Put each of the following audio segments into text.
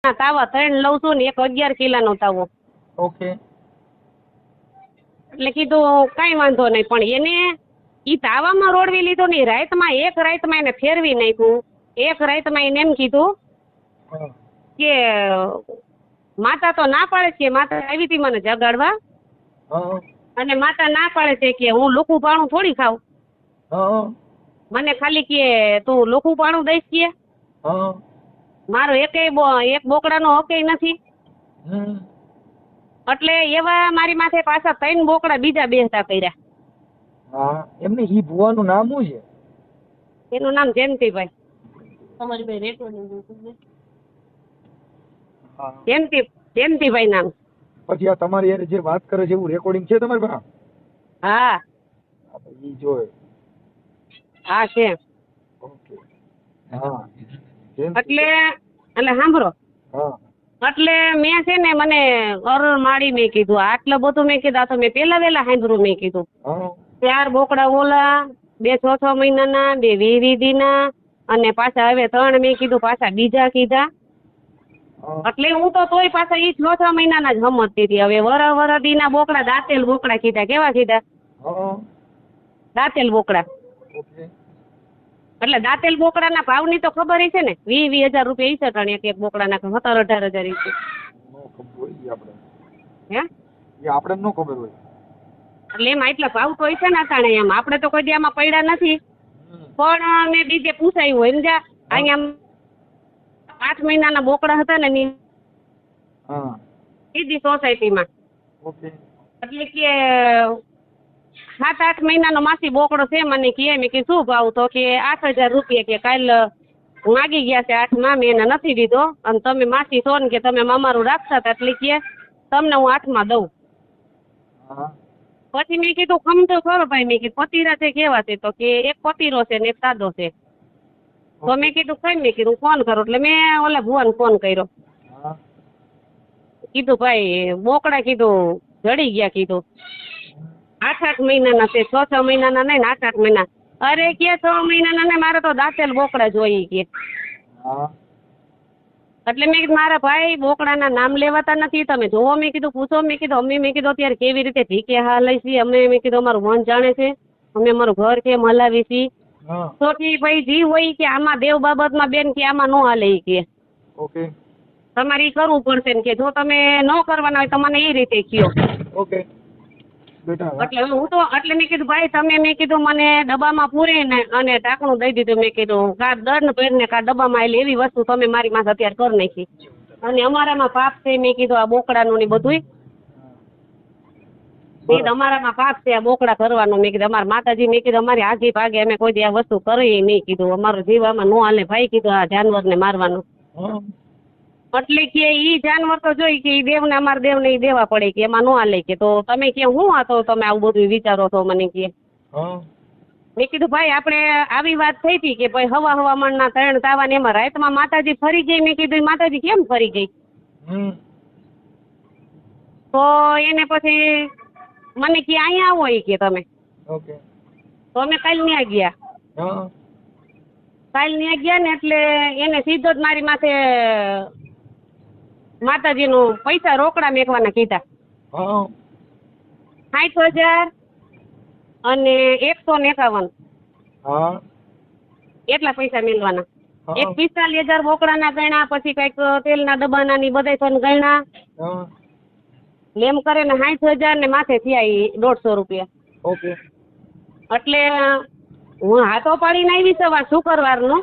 તાવા 3 લઉં છું ને એક 11 કિલોનો તાવો. ઓકે. એટલે કીધું કઈ વાંધો નહીં, પણ એને ઈ તાવામાં રોડવી લીધો નહીં, રાતમાં એક રાતમાં એને ફેરવી નાખ્યું. એક રાતમાં એને એમ કીધું હા. કે માતા તો ના પાડે છે, માતા આવી હતી મને જગાડવા, હા. અને માતા ના પાડે છે કે હું લોખું પાણું થોડી ખાઉં, હા. મને ખાલી કે તું લોખું પાણું દઈશ કે હા. મારો એક બોકડાનો હકે નથી. હમ. એટલે એવા મારી માથે પાછા 3 બોકડા બીજા બેસતા કર્યા. હા એમને ઈ ભુવાનું નામ શું છે? એનું નામ જયંતિભાઈ. તમારી ભાઈ રેકોર્ડિંગ હા. જયંતિભાઈ નામ. પછી આ તમારી યાર જે વાત કરે છે એવું રેકોર્ડિંગ છે તમારી પાસે? હા ઈ જોય. હા છે. ઓકે. હા. એટલે સાંભળો, હા. એટલે મેં છે ને મને માડી મેં કીધું આટલું બધું મેં કીધું, આ તો મેં પેલા વેલા સાંભળ્યું મેં કીધું. હા. 4 બોકડા ઓલા, 2 6 મહિનાના, 2 20 દીના, અને પાછા હવે 3 મેં કીધું પાછા બીજા કીધા. એટલે હું તો તોય પાછા ઈ 6 મહિનાના જ સમજતી હતી. હવે વર દીના બોકડા દાંતેલ બોકડા કીધા. કેવા કીધા? દાંતેલ બોકડા. ઓકે. એટલે દાંતેલ બોકડાના ભાવની તો ખબર છે ને, 20,000 રૂપિયા ઈ સટણ એક બોકડાના 17,000-18,000 ઈ છે. નો ખબર હોય આપણે. હે? એ આપણે નો ખબર હોય. એટલે એમાં એટલા ભાવ તો છે ને અટાણે, એમ આપણે તો કોઈ દી આમાં પડ્યા નથી, પણ મેં બીજે પૂછાયું હોય સમજ્યા. અહીંયા 8 મહિનાના બોકડા હતા ને હા. સીધી સોસાયટીમાં. ઓકે. એટલે કે 7-8 મહિનાનો માસી બોકડો છે, મને કહે મેં કે શું ભાવ? તો કે 8,000 રૂપિયા. કે કાલ માગી ગયા છે 8માં, મેં એને નથી દીધો, અને તમે માસી છો ને કે તમે અમારું રાખતા હતા, એટલે કે તમને હું 8માં દઉં. હા. પછી મેં કીધું ખમતો ખરો ભાઈ, મેં કીધું પતીરા છે કેવા છે? તો કે એક પતીરો છે ને એક સાદો છે. તો મેં કીધું કઈ, મેં કીધું ફોન કરો. એટલે મેં ઓલા ભુવાને ફોન કર્યો. હા. કીધું ભાઈ બોકડા કીધું જડી ગયા, કીધું 8-8 મહિનાના છે, 6-6 મહિનાના નહીં ને 8-8 મહિના. અરે કે 6 મહિનાના નહીં, મારે તો દાંતેલ બોકડા જોઈએ કે. હા. એટલે મેં કીધું મારા ભાઈ બોકડાના નામ લેવાતા નથી, તમે જોવો મેં કીધું, પૂછો મેં કીધું. અમે મેં કીધું અત્યારે કેવી રીતે ભીખે હાલે છે, અમે મેં કીધું અમારું મન જાણે છે, અમે અમારું ઘર કેમ હલાવી છીએ. હા. તો કે ભાઈ જી હોય કે આમાં દેવ બાબતમાં બેન કે આમાં ન હાલે ઈ કે. ઓકે. તમારે ઈ કરવું પડશે ને કે જો તમે ન કરવાના હોય તો મને એ રીતે કયો. ઓકે. બેટા એટલે હું તો એટલે મેં કીધું ભાઈ તમે મેં કીધું મને ડબ્બામાં પૂરીને અને ઢાંકણું દઈ દીધું. મેં કીધું કા દર્ન પહેરને કા ડબ્બામાં આવેલી એવી વસ્તુ તમે મારી માથે અત્યારે કરી નાખી, અને અમારામાં પાપ છે મેં કીધું આ બોકડાનું ને બધુંય. મેં કીધું અમારામાં પાપ છે આ બોકડા કરવાનું. મેં કીધું અમારા માતાજી મેં કીધું અમારી આઘી ભાગે અમે કોઈ દી આ વસ્તુ કરીએ નહીં કીધું. અમારો જીવ આમાં નો હાલે ભાઈ કીધું આ જાનવરને મારવાનું. એટલે કે ઈ જાનવર તો જોઈ કે ઈ દેવને અમારા દેવને ઈ દેવા પડે કે એમાં નો હાલે કે. તો તમે કે હું આ તો તમે આવું બધું વિચારો છો મને કે. મેં કીધું ભાઈ આપણે આવી વાત થઈ હતી કે ભાઈ હવામાનના 3 તાવા ને એમાં રાતમાં માતાજી ફરી ગઈ. મેં કીધું માતાજી કેમ ફરી ગઈ? તો એને પછી મને કે અહીંયા આવો ઈ કે તમે. ઓકે. તો અમે કાલ ન્યા ગયા. કાલ ન્યા ગયા ને એટલે એને સીધો જ મારી માથે માતાજીનું પૈસા રોકડા મેકવાના કીધા. 60,000 અને 151. હા. એટલા પૈસા મેળવાના. એક 45,000 બોકડાના ગણ્યા, પછી કઈક તેલના ડબ્બાના ની બધા પણ ગણ્યા. એમ કરે ને 60,000 ને માથે થયા ઈ 150 રૂપિયા. ઓકે. એટલે હું હાથો પાડીને આવી સવાર શુક્રવારનો.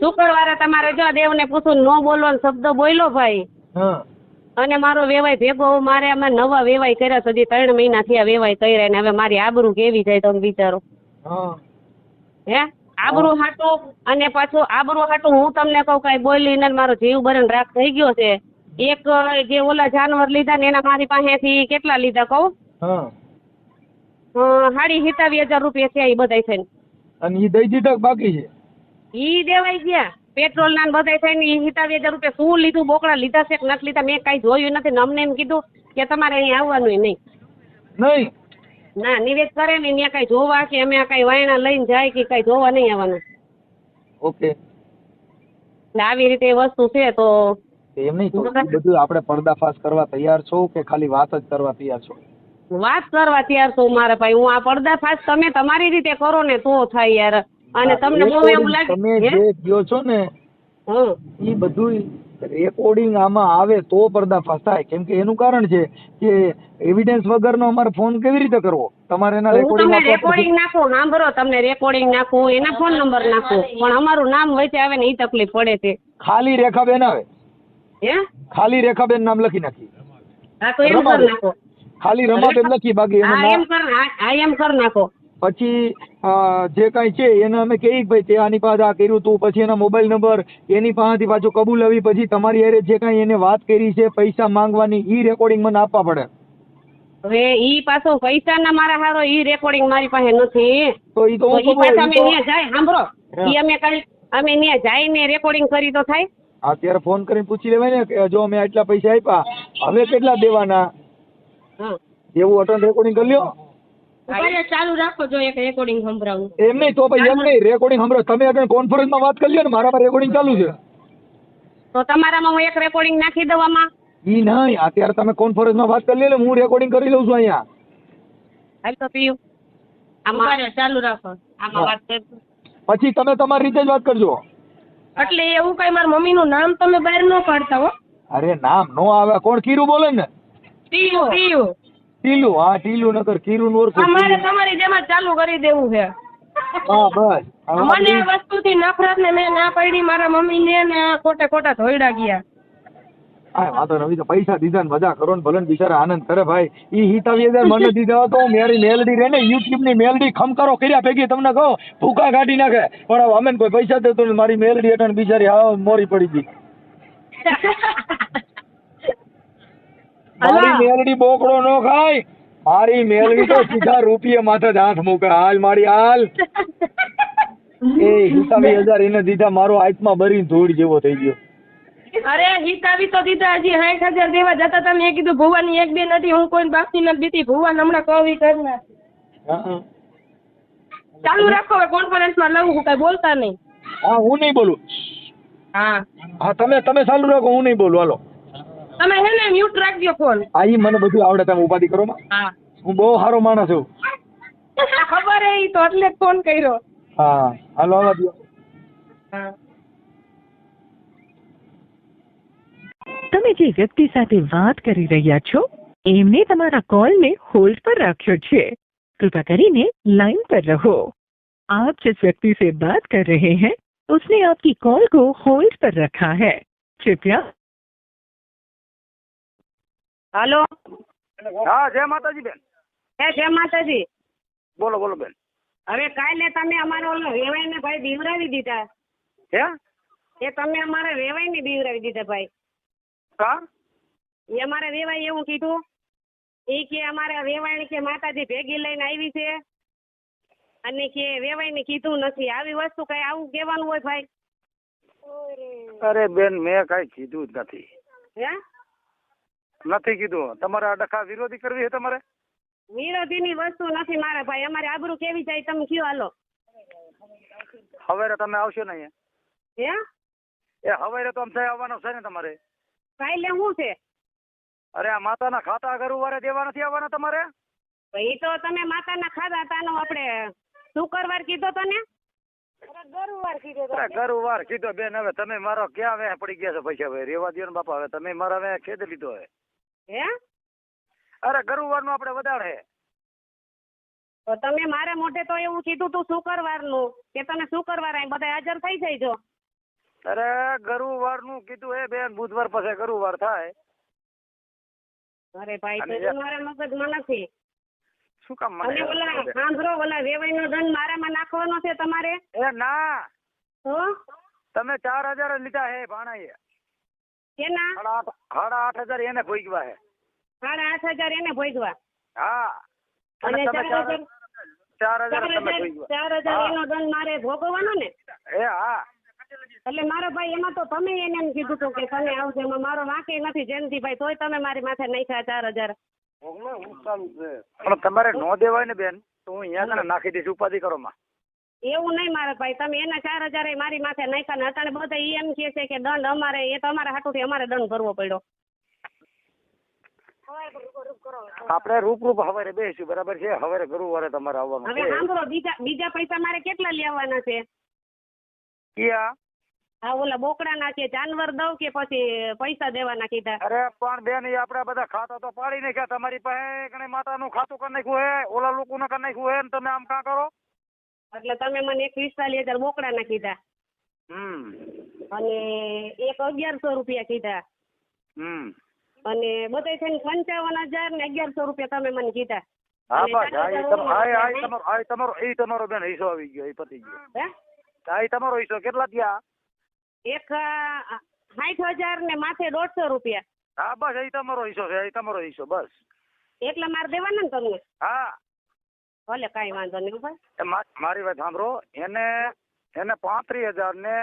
શુક્રવારે તમારે જો દેવને પૂછું ન બોલવાનો શબ્દ બોલ્યો ભાઈ. અને મારો વેવાય ભેગો મારે અમે નવા વેવાય કર્યા, સુધી 3 મહિના થયા વેવાય કર્યા ને હવે મારી આબરૂ કેવી જાય તમે વિચારો. હે આબરૂ હાટું, અને પાછું આબરૂ હાટું હું તમને કહું કઈ બોલીને મારો જીવ બરણ રાખ થઈ ગયો છે. એક જે ઓલા જાનવર લીધા ને એના મારી પાસેથી કેટલા લીધા કહું? 27,000 રૂપિયા થયા એ બધા થઈને. અને ઈ દઈ દીધા બાકી છે? ઈ દેવાઈ ગયા પેટ્રોલ ના બધા થઈને. 27,000 રૂપિયા શું લીધું? બોકડા લીધા છે કે નથી લીધા મેં કઈ જોયું નથી ને અમને એમ કીધું કે તમારે અહીં આવવાનું નહીં. ના નિવેદ કરે ને ત્યાં કઈ જોવા કે અમે કઈ વાયણા લઈને જાય કે કઈ જોવા નહીં આવવાનું. ઓકે. એટલે આવી રીતે વસ્તુ છે. તો એમ નહીં તો ઈ બધું આપણે પર્દાફાશ કરવા તૈયાર છો કે ખાલી વાત જ કરવા તૈયાર છો? વાત કરવા તૈયાર છું મારા ભાઈ. હું આ પડદાફાશ તમે તમારી રીતે કરો ને તો થાય યાર. અને તમને બહુ એવું લાગે તમે જે કહો છો ને એ બધું રેકોર્ડિંગ આમાં આવે તો પર્દાફાશ થાય. કેમ કે એનું કારણ છે કે એવિડન્સ વગરનો અમારે ફોન કેવી રીતે કરવો? તમારે એના હું તમને રેકોર્ડિંગ નાખું, સાંભળો, તમને રેકોર્ડિંગ નાખું, એના ફોન નંબર નાખું, પણ અમારું નામ વચ્ચે આવે ને એ તકલીફ પડે છે. ખાલી રેખાબેન આવે, હે ખાલી રેખાબેન નામ લખી નાખી. હા તો એમ કરી નાખો. ખાલી રમાબેન લખી, બાકી એનું નામ એમ કરી નાખો. પછી જે કાંઈ છે એને અમે કહીએ ભાઈ તે આની પાસે આ કર્યું તું, પછી એના મોબાઈલ નંબર એની પાસેથી પાછું કબૂલાવી, પછી તમારી હારે જે કાંઈ એને વાત કરી છે પૈસા માંગવાની ઈ રેકોર્ડિંગ મને આપવા પડે. હવે ઈ પાછો પૈસાના મારા હારો ઈ રેકોર્ડિંગ મારી પાસે નથી. તો ઈ તો ઈ પાછા અમે ન્યા જાય, સાંભળો, ઈ અમે ન્યા જઈને રેકોર્ડિંગ કરી તો થાય. અત્યારે ફોન કરીને પૂછી લેવાય ને કે જો અમે આટલા પૈસા આપ્યા, હવે કેટલા દેવાના, એવું અટન રેકોર્ડિંગ કરી લ્યો. ચાલુ રાખો, જો એક રેકોર્ડિંગ સંભળાવું. એમ નહીં તો ભાઈ, એમ નહીં, રેકોર્ડિંગ સંભળાવ. તમે અટન કોન્ફરન્સમાં વાત કરી લ્યો ને, મારામાં રેકોર્ડિંગ ચાલુ છે. તો તમારામાં હું એક રેકોર્ડિંગ નાખી દઉં આમાં? ઈ નહીં, અત્યારે તમે કોન્ફરન્સમાં વાત કરી લ્યો ને, હું રેકોર્ડિંગ કરી લઉં છું અહીંયા. હાલ તો પીયું, આમાં ચાલુ રાખો, આમાં વાત કરજો. પછી તમે તમારી રીતે જ વાત કરજો. એટલે એવું કઈ મારા મમ્મીનું નામ તમે બહાર ન પાડતા હો. અરે નામ નો આવે, કોણ કીરું બોલે ને? ટીલું. ટીલું, હા ટીલું નકર કીરું નું ઓળખું. અમારે તમારી જેમ જ ચાલુ કરી દેવું છે. હા બસ. મને આ વસ્તુથી નફરત ને મેં ના પાડી મારા મમ્મી ને ખોટા ધોઈડા ગયા. હા વાંધો નથી, તો પૈસા દીધા ને મજા કરો ને ભલે બિચારા આનંદ કરે ભાઈ. ઈ 27,000 મને દીધા તો મારી મેલડી રે ને યુટ્યુબ ની મેલડી ખમકારો કર્યા ભેગી તમને કહો ભૂકા કાઢી નાખે, પણ હવે અમે કોઈ પૈસા દેતો ને મારી મેલડી એટલે બિચારી હા મોરી પડી ગઈ. મારી મેલડી બોકડો નો ખાય, મારી મેલડી તો સીધા રૂપિયા માથે જ હાથ મૂકે. હાલ મારી હાલ. એ 27,000 એને દીધા, મારો આત્મા બરી ધૂળ જેવો થઈ ગયો. અરે હિતાવી તો દીધા, હજી 60,000 દેવા જતા તમે. મેં કીધું ભુવાની એક બે નથી, હું કોઈ બાપની નથી બીતી, ભુવાન હમણાં કવી કરનાર. ચાલુ રાખો, હવે કોન્ફરન્સમાં લઉં, હું કઈ બોલતા નહીં. હા હું નહીં બોલું. હા તમે ચાલુ રાખો, હું નહીં બોલું. હાલો તમે હે ને મ્યુટ રાખજો ફોન. હા ઈ મને બધું આવડે, તમે ઉપાધિ કરો માં. હા હું બહુ સારો માણસ છું. ખબર હે, ઈ તો એટલે જ ફોન કર્યો. હા હાલો આવવા દો. હા. તમે જે વ્યક્તિ સાથે વાત કરી રહ્યા છો એમને તમારા કોલને होल्ड पर राख्यो છે. कृपया કરીને लाइन पर रहो. आप जिस व्यक्ति से बात कर रहे हैं उसने आपकी कॉल को होल्ड पर रखा है. कृपया. હાલો. હા જય માતાજી બેન. જય માતાજી. બોલો બોલો બેન. હવે કાલે તમે અમારો વેવાઈને ભાઈ બીવરાવી દીધા. હે? એ તમે અમારા વેવાઈને બીવરાવી દીધા ભાઈ. હા? એ અમારા વેવાઈ એવું કીધું, એ કે અમારા વેવાઈ કે માતાજી ભેગી લઈને આવી છે અને કે વેવાઈને કીધું નથી. આવી વસ્તુ કઈ આવું કહેવાનું હોય ભાઈ? અરે બેન મેં કઈ કીધું જ નથી. હે? નથી કીધું. તમારે આ ડખા વિરોધી કરવી છે તમારે? વિરોધીની વસ્તુ નથી મારા ભાઈ. અમારે આબરૂ કેવી જાય તમે કયો હાલો. હવેરે તમે આવશો ને અહીંયા? હે? એ હવેરે તો આમ થાય આવવાનો છે ને તમારે? કાલે શું છે? અરે આ માતાના ખાતા ગરુવારે દેવા નથી આવવાના તમારે? એ તો તમે માતાના ખાધા તાનો આપણે શુક્રવાર કીધો તો ને? ગરુવાર કીધો બેન. હવે તમે મારો ક્યાં વે પડી ગયા છો પૈસા? હવે રેવા દો ને બાપા, હવે તમે મારા વે ખેદ લીધો હે. હે? અરે ગરુવાર નું આપણે વધારે. તો તમે મારે મોઢે તો એવું કીધું તું શુક્રવાર નું કે તમે શુક્રવાર અહીં બધા હાજર થઈ જઈજો. અરે ગરુવાર નું કીધું એ બેન, બુધવાર પછી ગરુવાર થાય. અરે ભાઈ તો મારે મગજમાં નથી. શું કામ મને? અને ઓલા સાંભળો, ઓલા વેવાઈનો દંડ મારામાં નાખવાનો છે તમારે? એ ના, તો તમે 4,000 લીધા હે ભાણાએ. કેના? 8,500 એને ભોગવા હે. 8,500 એને ભોગવા? હા. અને 4,000 તમે ભોગવા. 4,000 એનો દંડ મારે ભોગવવાનો ને? એ હા. એટલે મારા ભાઈ એમાં તો તમે એને એમ કીધું હતું કે તમે આવજો, એમાં મારો વાંકે નથી જયંતિ ભાઈ, તોય તમે મારી માથે નાખ્યા 4,000. પણ તમારે નો દેવાય ને બેન, તો હું અહીંયા નાખી દઈશ. ઉપાધિ કરો માં. એવું નહીં મારા ભાઈ, તમે એના 4,000 મારી માથે નાખ્યા ને અટાણે બધા ઈ એમ કહે છે કે દંડ અમારે, એ તમારા હાટુથી અમારે દંડ ભરવો પડ્યો. આપણે રૂપ હવારે બેસીશું, બરાબર છે? હવારે ગુરુવારે તમારે આવવાનું હવે છે. સાંભળો, બીજા પૈસા મારે કેટલા લેવાના છે? ક્યાં? આ ઓલા બોકડાના છે, જાનવર દઉં કે પછી પૈસા દેવાના કીધા? અરે પણ બેન, એ આપડા બધા ખાતા તો પાડી નાખ્યા. તમારી પાસે ગણે માતાનું ખાતું કરી નાખ્યું હે, ઓલા લોકોને કરી નાખ્યું હે, ને તમે આમ કાં કરો? એટલે તમે મને 45,000 બોકડાના કીધા અને એક 1,100 રૂપિયા કીધા અને બધા થઈને 55,000 ને 1,100 રૂપિયા તમે મને કીધા. હા અને બસ, તમારો બેન હિસ્સો આવી ગયો, એ પતી ગયો. હે? આ તમારો હિસ્સો કેટલા થયા? એક 60,000 ને માથે 150 રૂપિયા. હા બસ, એ તમારો હિસ્સો છે, એ તમારો હિસ્સો બસ. એટલે મારે દેવાના ને તમને? હા, ભલે કાંઈ વાંધો નહીં ભાઈ. મારી વાત સાંભળો. એને 35,000 ને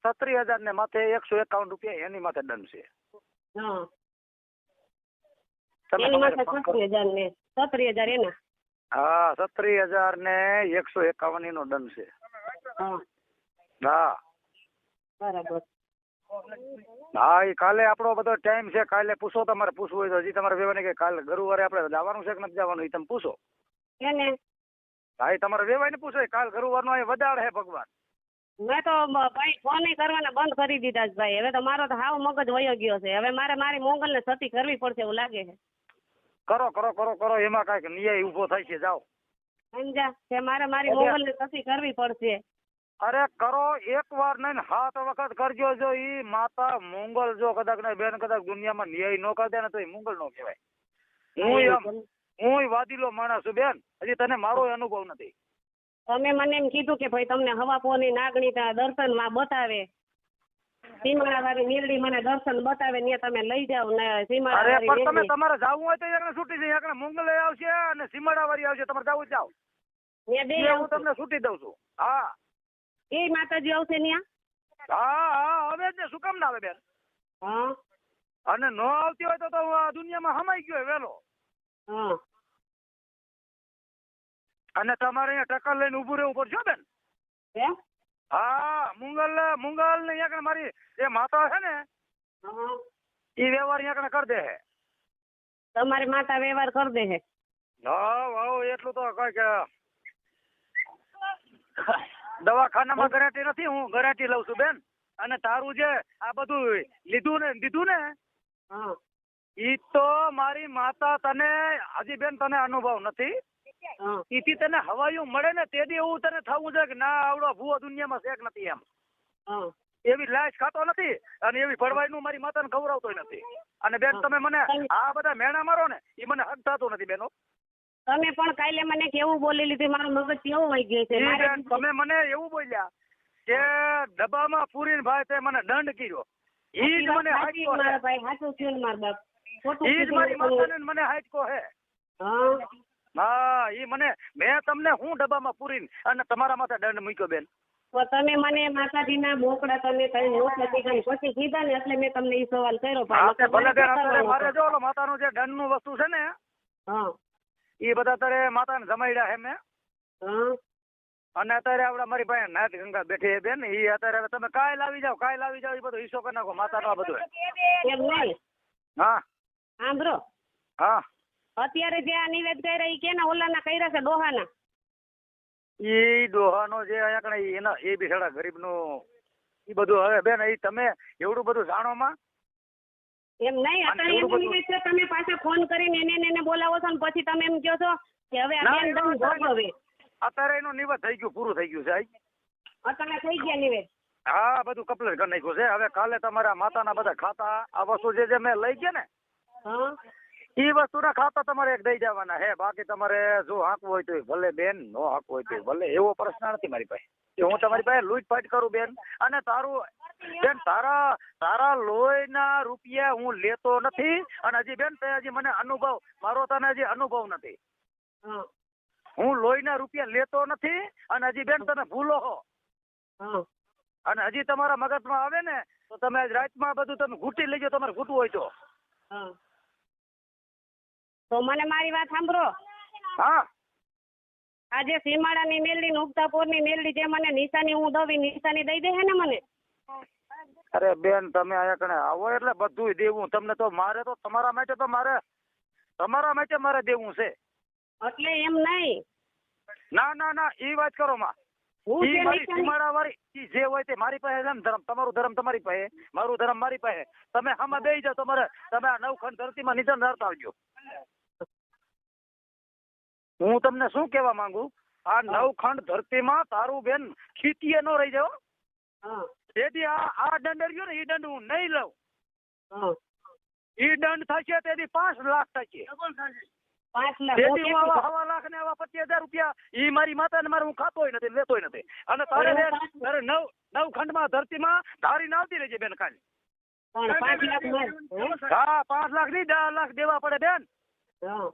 36,000 ને માથે 151 રૂપિયા એની માથે દંડ છે. હા, તમે એની માથે તમારે 36,000 ને 36,000 એના. હા, 36,000 ને 151 નો દંડ છે. હા, હા બરાબર. હા, એ કાલે આપણો બધો ટાઈમ છે. કાલે પૂછો, તમારે પૂછવું હોય તો. હજી તમારે વેવાની કે કાલે ગુરુવારે આપણે જવાનું છે કે નથી જવાનું, એ તમે પૂછો. એને હા, એ તમારે વેવાઈને પૂછો. કાલ ગુરુવારનો અહીં વધારે હે ભગવાન. મેં તો ભાઈ ફોન કરવાના બંધ કરી દીધા છે ભાઈ. હવે તો મારો તો હાવ મગજ વયો ગયો છે. હવે મારે મારી મોંગલને સતી કરવી પડશે એવું લાગે છે. કરો કરો કરો કરો, એમાં કાંઈક ન્યાય ઊભો થાય છે. જાઓ, સમજા કે મારે મારી મોંગલને સતી કરવી પડશે. અરે કરો, એક વાર નહીં 7 વખત કરજો. જો ઈ માતા મોંગલ જો કદાચ ને બેન કદાચ દુનિયામાં ન્યાય ન કરી દે ને તો એ મોંગલ નો કહેવાય. હું વાદીલો માણસ છું બેન, હજી તને મારો અનુભવ નથી. તમે મને એમ કીધું કે ભાઈ તમને હવાપોની નાગણી દર્શનમાં બતાવે, સીમાડાવાળી નીરડી મને દર્શન બતાવે, ત્યાં તમે લઈ જાઓ ને. અરે સીમાડાવાળી પણ તમે નીરડી તમારે જાવું હોય તો એકને છૂટી જાય, એકને મોંગલે આવશે અને સીમાડાવાળી આવશે. તમારે જાવું જાવ, ત્યાં બે હું આવશે. તમને છૂટી દઉં છું. હા એ માતાજી આવશે ત્યાં? હા, હવે જ ને, શું કામ ના આવે બેન? હા અને ન આવતી હોય તો આ દુનિયામાં હમાઈ ગયો હોય વેલો. હા, અને તમારે અહીંયા ટક્કર લઈને ઉભું રહેવું પડશે બેન. હે? હા, મુંગલ ને અહીંયા મારી જે માતા છે ને, હા, એ વ્યવહાર અહીંયા કરી દે છે. તમારી માતા વ્યવહાર કરી દે છે? હા, એટલું તો કઈ કે દવાખાનામાં ગેરંટી નથી, હું ગેરંટી લઉં છું બેન. અને તારું જે આ બધું દીધું ને હા, ઈ તો મારી માતા તને હજી બેન તને અનુભવ નથી. હા, ઈથી તને હવાયું મળે ને તેથી એવું તને થવું છે કે ના આવડો ભૂવો દુનિયામાં શેક નથી એમ. હા. એવી લાશ ખાતો નથી અને એવી ભરવાઈનું મારી માતાને ખવડાવતોય નથી. અને બેન તમે મને આ બધા મેણા મારો ને એ મને હક થતું નથી બેનો. તમે પણ કાલે મને કેવું બોલી લીધી, મારું મગજ કેવું વહી ગયું છે. બેન તમે મને એવું બોલ્યા કે ડબ્બામાં પૂરીને ભાઈ તે મને દંડ કર્યો. ઈ જ મને હાચકો મારા ભાઈ સાચું થયું ને મારા બાપ. ખોટું ઈ જ મારી માતાને મને હાચકો હે. હા, હા, ઈ મને મેં તમને હું ડબ્બામાં પૂરીને અને તમારા માથે દંડ મૂક્યો બેન. તો તમે મને માતાજીના બોકડા તમે કઈ નોટ નથી કરી પછી કીધા ને એટલે મેં તમને એ સવાલ કર્યો. ભલે બેન, અત્યારે મારે જો ઓલો માતાનું જે દંડનું વસ્તુ છે ને, હા, એ બધા અત્યારે માતાને જમાડ્યા હે મેં. હા, અને અત્યારે આપડે મારી પાસે નાથ ગંગા બેઠી બેન, એ અત્યારે તમે કાલ આવી જાવ, એ બધો હિસ્સો કરી નાખો માતાનો આ બધું. એમ નહીં. હા સાંભળો, હા, અત્યારે જે આ નિવેદ કર્યા એ કેના ઓલાના કર્યા છે? ડોહાના. ઈ ડોહાનો જે અહીંયા એના એ બિચારા ગરીબનું ઈ બધું. હવે બેન એ તમે એવડું બધું જાણો માં? એમ નહીં, અત્યારે એમ નિવેદ છે, તમે પાછા ફોન કરીને એને બોલાવો છો ને પછી તમે એમ કહો છો કે હવે આ બેન દંડ ભોગવે. અત્યારે એનું નિવેદ થઈ ગયું, પૂરું થઈ ગયું છે. અત્યારે થઈ ગયા નિવેદ. હા, બધું કમ્પ્લીટ કરી નાખ્યું છે. હવે કાલે તમારા માતાના બધા ખાતા આ વસ્તુ જે મેં લઈ ગયા ને, હા, ઈ વસ્તુના ખાતા તમારે એક દઈ જવાના હે. બાકી તમારે જો હાંકવું હોય તો ભલે બેન, નો હાંકવું હોય તો ભલે. એવો પ્રશ્ન નથી મારી પાસે કે હું તમારી પાસે લૂંટફાટ કરું બેન. અને તારું બેન તારા લોહીના રૂપિયા હું લેતો નથી. અને હજી બેન તે હજી મને અનુભવ મારો તને હજી અનુભવ નથી. હા, હું લોહીના રૂપિયા લેતો નથી. અને હજી બેન તમે ભૂલો હો. હા. અને હજી તમારા મગજમાં આવે ને તો તમે રાતમાં બધું તમે ઘૂંટી લેજો, તમારે ઘૂંટવું હોય તો. હા, તો મને મારી વાત સાંભળો. હા, આ જે સીમાડાની મેલડી ને ઉગતાપોરની મેલડી જે મને નિશાની હું દઉં નિશાની દઈ દે હે ને મને? અરે બેન તમે અહીંયા કણે આવો એટલે બધું દેવું તમને. તો મારે તો તમારા માટે મારે દેવું છે. એટલે એમ નહીં. ના ઈ વાત કરો માં. હું ઈ જે મારી નિશાની સીમાડા વાળી ઈ જે હોય તે મારી પાસે છે ને ધર્મ. તમારું ધર્મ તમારી પાસે, મારું ધર્મ મારી પાસે. તમે આમાં બેસી જાઓ. તમે આ નવખંડ ધરતીમાં નિશાન ધરતા આવજો. હું તમને શું કહેવા માંગુ, આ નવખંડ ધરતીમાં તારું બેન ખીતીએ ન રહી જાવ. હા તેથી આ દંડ રહ્યો ને, ઈ દંડ હું નહીં લઉં. હા ઈ દંડ થશે તેથી 5 લાખ થશે. 5 લાખ. તેથી હું આવા 1.5 લાખ ને આવા 25,000 રૂપિયા ઈ મારી માતાને મારે હું ખાતોય નથી, લેતોય નથી. અને તારે તારે નવખંડમાં ધરતીમાં ધારીને આવતી રહેજે બેન ખાલી. પણ 5 લાખ માં હા 5 લાખ નહીં 10 લાખ દેવા પડે બેન. હા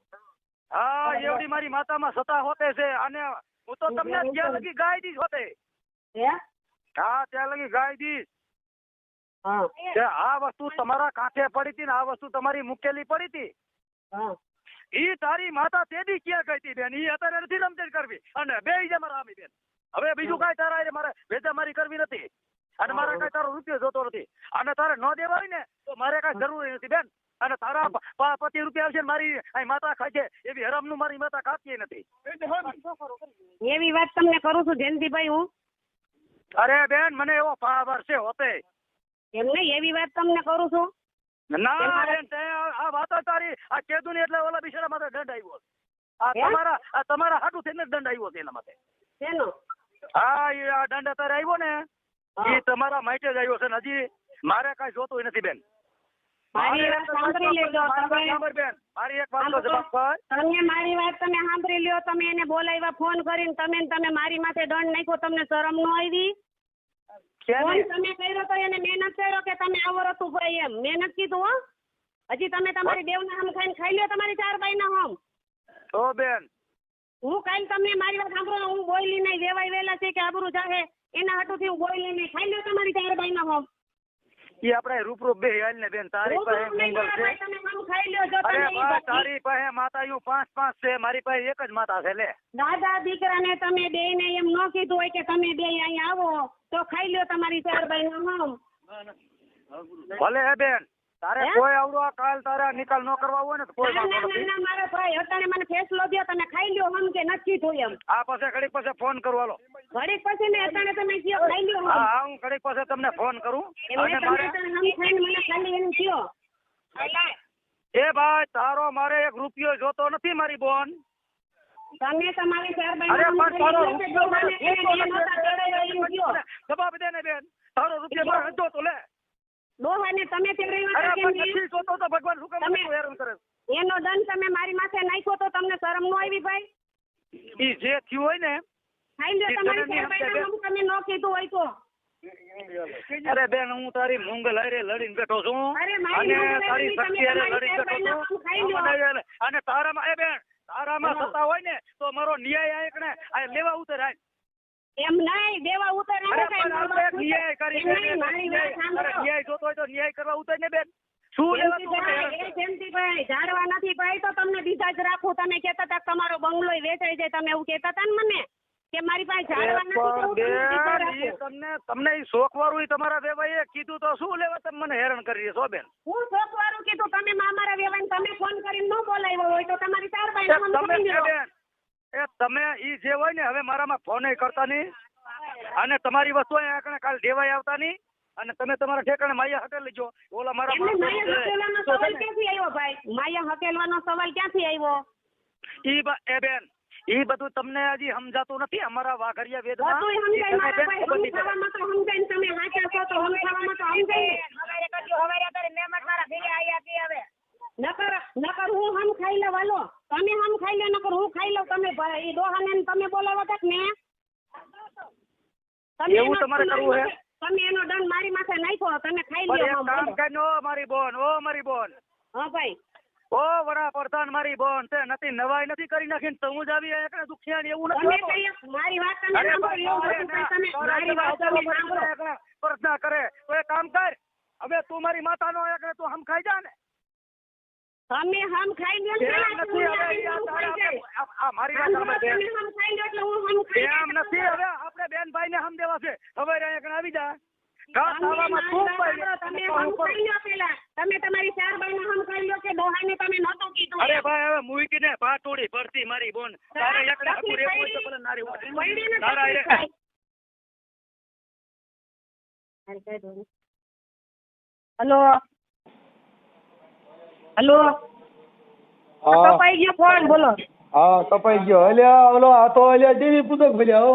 હા એવડી મારી માતામાં સત્તા હોતે છે. અને હું તો તમને ત્યાં લગી ગાય દીશ હોતે. હે હા ત્યાં લગી ગાય દીશ. હા કે આ વસ્તુ તમારા કાંઠે પડી હતી ને આ વસ્તુ તમારી મૂકેલી પડી હતી. હા ઈ તારી માતા તેદી ક્યાં ગઈ હતી બેન? ઈ અત્યારે નથી રમઝટ કરવી. અને બે જા મારા આમી બેન. હવે બીજું કાંઈ તારા હારે મારે વેચામારી કરવી નથી. અને મારે કાંઈ તારો રૂપિયો જોતો નથી. અને તારે ન દેવા હોય ને તો મારે કાંઈ જરૂરી નથી બેન. અને તારા 25 રૂપિયા આવશે ને મારી અહીં માતા ખાય છે એવી હરામનું મારી માતા ખાતી નથી. એવી વાત તમને કરું છું જયંતિભાઈ હું. અરે બેન મને એવો પાવર છે હોતે. એમ નહીં એવી વાત તમને કરું છું. ના બેન તે આ વાતો તારી આ કેદું ને એટલે ઓલા બિચારા માથે દંડ આવ્યો. આ તમારા હાટું થઈને દંડ આવ્યો છે એના માટે. શેનો? હા એ આ દંડ અત્યારે આવ્યો ને એ તમારા માટે જ આવ્યો છે ને હજી મારે કાંઈ જોતું નથી બેન. મારી વાત સાંભળી લેજો તમે. બેન મારી એક વાત તો જવાબ કર. તમે મારી વાત તમે સાંભળી લ્યો. તમે એને બોલાવ્યા ફોન કરીને તમે મારી માથે દંડ નાખ્યો. તમને શરમ ન આવી? ફોન તમે કર્યો તો એને મહેનત કર્યો કે તમે આવો રતું ભાઈ એમ મહેનત કીધું હો. હજી તમે તમારી દેવના હમ ખાઈ લ્યો તમારી 4 બાઈના હમ. ઓ બેન હું કાઈ તમને મારી વાત સાંભળો હું બોયલી નહીં. વેવાય વેલા છે કે આબરૂ જાહે એના હાટુથી હું બોયલી નહીં. ખાઈ લ્યો તમારી 4 બાઈના હમ. ઈ આપણે રૂપરૂપ બે હાલ ને બેન. તારી પાસે મંગલ છે. તમે હમ ખાઈ લ્યો. જો અરે તમે બા તારી પાસે માતાયું 5 છે. મારી પાસે એક જ માતા છે. લે દાદા દીકરાને તમે બે ને એમ ન કીધું હોય કે તમે બે અહીંયા આવો તો ખાઈ લ્યો તમારી 4 બાઈના હમ. ભલે હે બેન તારે કોઈ આવડો કાલ તારા નિકાલ ન કરવા હોય ને તો કોઈ વાંધો નથી. ના મારો ભાઈ અત્યારે મને ફેસલો દો. તમે ખાઈ લ્યો હમ કે નથી થયું એમ. આ પાસે ઘડીક પાસે ફોન કરું હાલો. ઘડીક પછી ને અત્યારે તમે કયો ખાઈ લ્યો હમ. હા હું ઘડીક પાસે તમને ફોન કરું. એમને અને તમે મારે અત્યારે હમ ખાઈને મને ખાલી એમ કયો. એ ભાઈ તારો મારે 1 રૂપિયો જોતો નથી મારી બોન. તમે તમારી 4 અરે પણ તારો બાઈના જવાબ દે ને બેન. તારો રૂપિયો મારે હતો તો લે. ડોહાને તમે અરે પણ નથી જોતો તો ભગવાન શું કામ મને હેરાન કરે? એનો દંડ તમે મારી માથે નાખ્યો તો તમને શરમ ન આવી ભાઈ? ઈ જે થયું હોય ને ખાઈ લ્યો તમારી 4 બાઈના હમ. તમે ન કીધું હોય તો. અરે બેન હું તારી મંગલ હારે લડીને બેઠો છું. અરે મારી અને મંગલ તારી તમે શક્તિ હારે તમારી લડીને 4 બાઈના બેઠો હમ ખાઈ લ્યો. છું. અને તારામાં એ બેન તારામાં સત્તા હોય ને તો મારો ન્યાય આ એકને આ લેવા ઉતર આય. એમ નહીં દેવા ઉતર અરે પણ આપણે ન્યાય કરી ન્યાય જોતો હોય તો ન્યાય કરવા ઉતર ને બેન. શું લેવા તું? જયંતિભાઈ ઝાડવા નથી ભાઈ તો તમને બીજા જ રાખું. તમે કહેતા હતા તમારો બંગલો વેચાઈ જાય. તમે એવું કહેતા હતા ને મને કે મારી પાસે ઝાડવા નથી તો હું તમને બીજા રાખું. તમને ઈ શોખ વાળું તમારા વેવાઈએ કીધું તો શું લેવા તમે મને હેરાન કરી છો બેન? હું શોખ વાળું કીધું તમે મારા વેવાઈને તમે ફોન કરીને ન બોલાવ્યો હોય તો તમારી 4 બાઈના હમ ખાઈ લ્યો. બેન એ તમે ઈ જે હોય ને હવે મારામાં ફોન કરતા નહીં. અને તમારી વસ્તુ અહીંયા કાલ દેવાય આવતા નહીં. અને તમે તમારા ઠેકાણે માયા હટેલ લેજો. ઓલા મારા માયા હકેલવાનો સવાલ ક્યાંથી આવ્યો ભાઈ? માયા હકેલવાનો સવાલ ક્યાંથી આવ્યો? એ બેન ઈ બધું તમને હજી સમજાતું નથી. અમારા વાઘરિયા વેદમાં બધું સમજાય મારા ભાઈ. હમ ખાવામાં તો સમજાય. તમે વાંચ્યા છો તો હમ ખાવામાં તો સમજાય. હવારે કરજો. હવારે અત્યારે મહેમાન મારા ઘરે આયા છે. હવે નકર હું હમ ખાઈ લઉં. હાલો તમે હમ ખાઈ લો. નકર હું ખાઈ લઉં. તમે ઈ ડોહાને તમે બોલાવો તક ને એવું તમારે કરવું હે? તમે એનો દંડ મારી માથે નાખ્યો. તમે ખાઈ લ્યો. એક કામ કરીને ઓ મારી બોન હા ભાઈ ઓ વડાપ્રધાન મારી બોન તે નથી નવાઈ નથી કરી નાખી તો હું જ આવી એકને દુખિયા ને એવું તમે નથી. કઈ મારી વાત તમે સાંભળો. એવું નથી ભાઈ. તમે મારી વાત તમે સાંભળો. પ્રાર્થના કરે તો એ કામ કર. હવે તું મારી માતાનો એકને તું હમ ખાઈ જા ને. તમે હમ ખાઈ લ્યો ને એમ પેલા, નથી હવે હમ ખાઈ જાય. આ મારી વાત સાંભળ બેન. તમે હમ ખાઈ લ્યો એટલે હું હમ ખાઈ એમ જાય. નથી હવે આપણે બેનભાઈ ને હમ દેવા છે. હવે અહીંયા આવી જા. ઘાસ તમે ખાવામાં મારી ખૂબ વાત પાડી. સાંભળો, તમે હમ ખાઈ લ્યો પેલા. તમે તમારી 4 બાઈને હમ ખાઈ લ્યો કે ડોહાને તમે નહોતું કીધું. અરે ભાઈ હવે મૂકીને પાટોડી ભરતી મારી બોન. તારે એકડે આખું રેવું હોય તો ભલે નારી હોય. વળીને તારા તકલીફ એ- થાય. હલો હલો હા કપાઈ ગયો ફોન, બોલો. હા કપાઈ ગયો. અલ્યા ઓલો આ તો અલ્યા દેવી પૂજક ભલ્યા હો.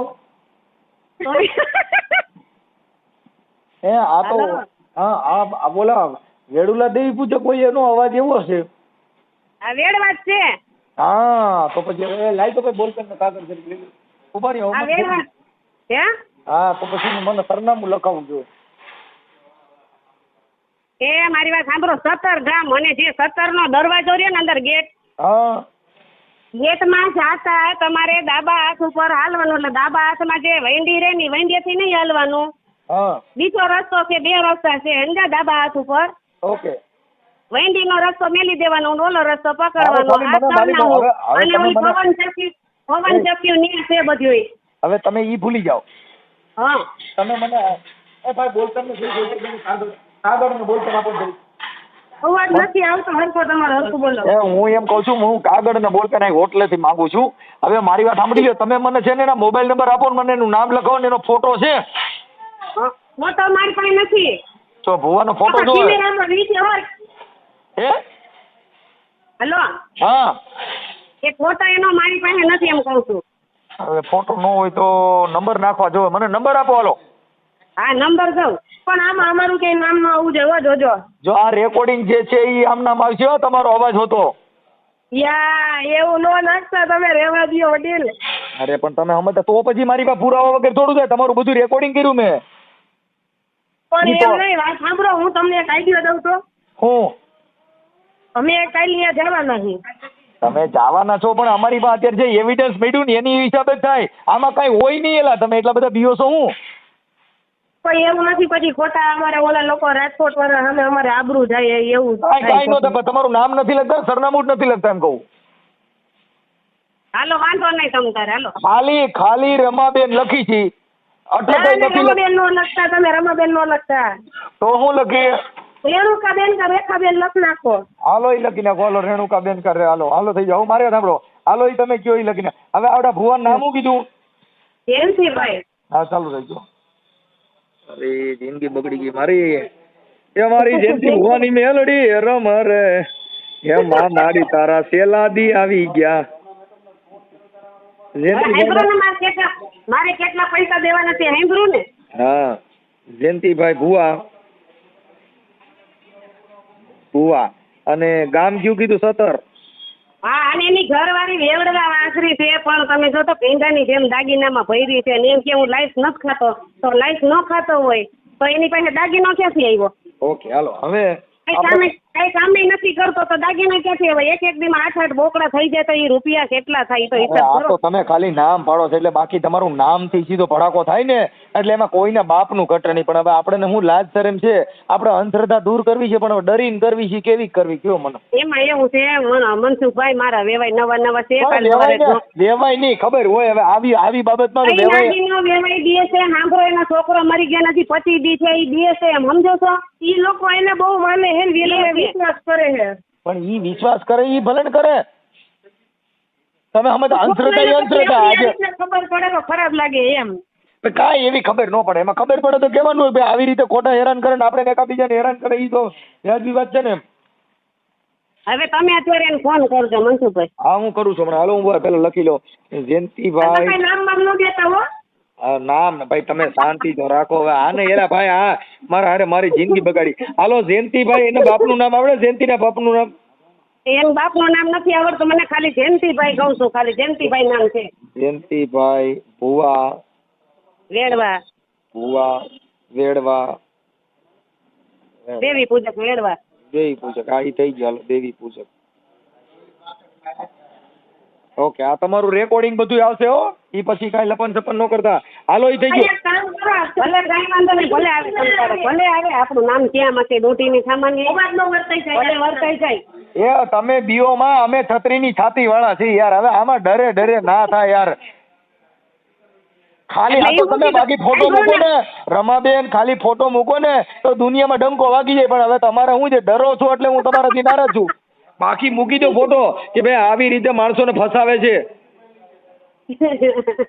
હે આ તો હાલો. હા આ બોલા વેડુલા દેવી પૂજક હોય એનો અવાજ એવો છે. આ વેડવાજ છે. હા તો પછી હવે લાઈ તો કોઈ બોલતા ને કાગળ કરી લેવું. ઉભા રહ્યો આ વેડવાજ હે. હા તો પછી મને સરનામું લખાવવું જોઈએ. એ મારી વાત સાંભળો, 17 ગામ અને જે 17 નો દરવાજો રહ્યો ને અંદર ગેટ, હા ગેટમાં જાતા તમારે ડાબા હાથ ઉપર હાલવાનું. એટલે ડાબા હાથમાં જે વૈંડી રે ની વૈંડીથી નહીં હાલવાનું. હા બીજો રસ્તો છે, 2 રસ્તા છે. અંદર ડાબા હાથ ઉપર ઓકે. વૈંડીનો રસ્તો મેલી દેવાનો, ઓલો રસ્તો હવે પકડવાનો. તમે મને મારી આ હવે અને તમે ઓલી મને પવન ચક્કી ની છે બધું. હવે તમે ઈ ભૂલી જાઓ. હા તમે મને એ ભાઈ બોલતા નથી કાગળ ને બોલતા આપો ભાઈ. અવાજ નથી આવતો હરખો તમારો, હરખું બોલો. એ હું એમ કહું છું હું કાગળ ને બોલતા નહીં હોટલેથી માંગુ છું. હવે મારી વાત સાંભળી લો. તમે મને છે ને એના મોબાઈલ નંબર આપો ને મને એનું નામ લખાવો ને એનો ફોટો છે. ફોટો મારી પાસે નથી. તો ભુવાનો ફોટો જો કેમેરામાં નીચે હોય. હે હલો, હા એ ફોટો એનો મારી પાસે નથી એમ કહું છું. હવે ફોટો ન હોય તો નંબર નાખવા જો. મને નંબર આપો હાલો. હા નંબર દઉં, પણ આમાં અમારું કઈ નામ ન આવવું જોઈએ. જોજો જો આ રેકોર્ડિંગ જે છે એ આમ નામ આવશે હો, તમારો અવાજ હોતો. યા એવું નો નાખતા તમે, રહેવા દો વડીલ. અરે પણ તમે સમજતા તો પછી મારી પાસે પુરાવા વગર થોડું થાય. તમારું બધું રેકોર્ડિંગ કર્યું મેં. પણ ઈ તો- એમ નહીં, વાત સાંભળો, હું તમને એક આઈડિયા દઉં તો. હું અમે કાલે અહીંયા જવાના છીએ. તમે જવાના છો પણ અમારી પાસે અત્યારે જે એવિડન્સ મળ્યું ને એની હિસાબે જ થાય. આમાં કઈ હોય નહીં. એલા તમે એટલા બધા બીઓ છો હું. પણ એવું નથી, પછી ખોટા અમારે ઓલા લોકો રાજકોટ વાળા અમે અમારે આબરૂ જાય એવું કાંઈ થાય નો પછી. થાય. તમારું નામ નથી લખતા, સરનામું જ નથી લખતા એમ કહું. હાલો વાંધો નહીં તમ તારે, હાલો. ખાલી રમાબેન લખી છે એટલે કઈ નથી લખ- રમાબેન નો લખતા, તમે રમાબેન નો લખતા. તો હું લખી રેણુકાબેન કે રેખાબેન લખ નાખો. હાલો ઈ લખી નાખો. હાલો રેણુકાબેન કરે. હાલો થઈ જાવ. મારે સાંભળો. હાલો ઈ તમે કયો ઈ લખીને. હવે આવડા ભુવાનું નામ શું કીધું? જયંતિભાઈ. હા ચાલુ રહેજો. અરે જિંદગી બગડી ગઈ મારી. એ મારી જયંતિ ભુવાની મેલડી રમ રે હે માં મારી તારા સેલાદી આવી ગયા. સાંભળો ને, મારે કેટલા પૈસા દેવાના છે સાંભળ્યું ને. હા જયંતિભાઈ ભુવા અને ગામ કયું કીધું? 17. હા, અને એની ઘરવાળી વેવડવા વાંસરી છે, પણ તમે જો તો ભીંડાની જેમ દાગીનામાં ભરી છે. અને એમ કે હું લાઈફ નથી ખાતો, તો લાઈફ ન ખાતો હોય તો એની પાસે દાગીનો ક્યાંથી આવ્યો? ઓકે હાલો હવે કઈ કામે નથી કરતો તો દાગીના ક્યાંથી આવે? એક દીમાં 8 બોકડા થઈ જાય તો એ રૂપિયા કેટલા થાય તો હિસાબ આ કરો. તો તમે ખાલી નામ પાડો છો એટલે બાકી તમારું નામથી સીધો ભડાકો થાય ને એટલે એમાં કોઈના બાપનું ઘટે નહીં. પણ હવે આપણે હું લાજ શરમ છે, આપણે અંધશ્રદ્ધા દૂર કરવી છે, પણ હવે ડરીને કરવી છે કેવી કરવી કયો મને? એમાં એવું છે, મનસુખભાઈ મારા વેવાય નવા છે. કાલ લેવાય સવારે ને લેવાય નહીં ખબર હોય. હવે આવી બાબતમાં કઈ લેવાય. નાગીનો વેવાય દે છે. સાંભળો, એનો છોકરો મરી ગયા નથી, પતિ દી છે, એ દે છે, એમ સમજો છો? ઈ લોકો એને બહુ માને હે, વિશ્વાસ કરે છે. પણ ઈ વિશ્વાસ કરે ઈ ભલે ને કરે. તમે સમજ અંધશ્રદ્ધા એ અંધશ્રદ્ધા. આજે ખબર પડે તો ખરાબ લાગે એમ. કાંઈ એવી ખબર ન પડે. એમાં ખબર પડે તો કહેવાનું હોય ભાઈ આવી રીતે ખોટા હેરાન કરે ને આપણે એકાબીજાને હેરાન કરે. ઈ તો વ્યાજબી વાત છે ને. હવે તમે અત્યારે એને ફોન કરજો મનસુખભાઈ. હા હું કરું છું હમણાં. હાલો હું પેલા લખી લો જયંતિભાઈ. તમે નામ બામ ન દેતા હો. નામ ભાઈ તમે શાંતિ તો રાખો. હવે આને એલા ભાઈ આ મારી જિંદગી બગાડી. હાલો જયંતિભાઈ એના બાપનું નામ આવડે? જયંતિના બાપનું નામ? એનું બાપનું નામ નથી આવડતું મને, ખાલી જયંતિભાઈ કહું છું. ખાલી જયંતિભાઈ નામ છે. જયંતિભાઈ ભુવા વેડવા વેડવા દેવી પૂજક વેડવા. દેવી પૂજક. હા ઈ થઈ ગયું. હાલો દેવી પૂજક. ઓકે, આ તમારું રેકોર્ડિંગ બધું આવશે હો. ઈ પછી કાંઈ લપન છપન ન કરતા. હાલો, ઈ થઈ ગયું. એક કામ કરો, ભલે કાંઈ વાંધો નહીં, ભલે આવે તમ તારે, ભલે આવે, આપણું નામ ક્યાં માટે દોઢીની સામાન્ય અવાજ ન વર્તાઈ જાય, ભલે વર્તાઈ જાય. એ તમે બીઓમાં, અમે છત્રીની છાતી વાળા છીએ યાર. હવે આમાં ડરે ડરે ના થાય યાર. ખાલી આ તો તમે બાકી ફોટો મૂકો ને રમાબેન, ખાલી ફોટો મૂકો ને તો દુનિયામાં ડંકો વાગી જાય. પણ હવે તમારે હું છે, ડરો છો એટલે હું તમારાથી નારાજ છું. બાકી મૂકી દો ફોટો કે ભાઈ આવી રીતે માણસોને ફસાવે છે.